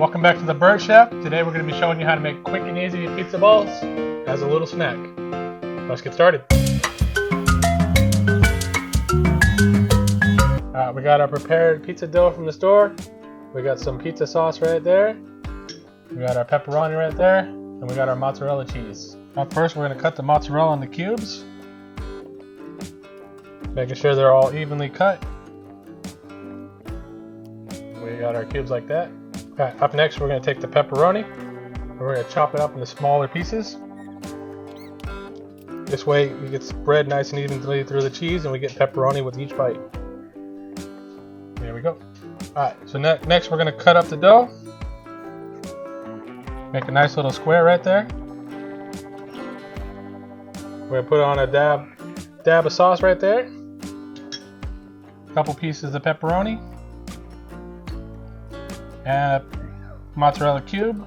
Welcome back to the Bird Chef. Today we're going to be showing you how to make quick and easy pizza balls as a little snack. Let's get started. We got our prepared pizza dough from the store. We got some pizza sauce right there. We got our pepperoni right there. And we got our mozzarella cheese. Now first we're going to cut the mozzarella into cubes. Making sure they're all evenly cut. We got our cubes like that. Okay, up next we're going to take the pepperoni and we're going to chop it up into smaller pieces. This way it gets spread nice and evenly through the cheese and we get pepperoni with each bite. There we go. Alright, so next we're going to cut up the dough. Make a nice little square right there. We're going to put on a dab of sauce right there. A couple pieces of pepperoni. And a mozzarella cube.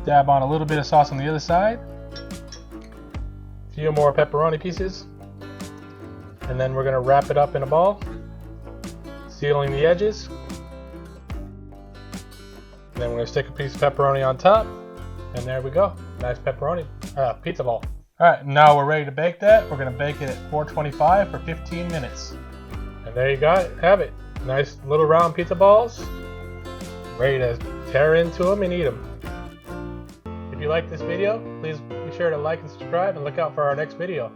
Dab on a little bit of sauce on the other side. A few more pepperoni pieces. And then we're going to wrap it up in a ball, sealing the edges. And then we're going to stick a piece of pepperoni on top. And there we go. Nice pepperoni pizza ball. Alright, now we're ready to bake that. We're going to bake it at 425 for 15 minutes. And there you have it. Nice little round pizza balls. Ready to tear into them and eat them. If you like this video, please be sure to like and subscribe and look out for our next video.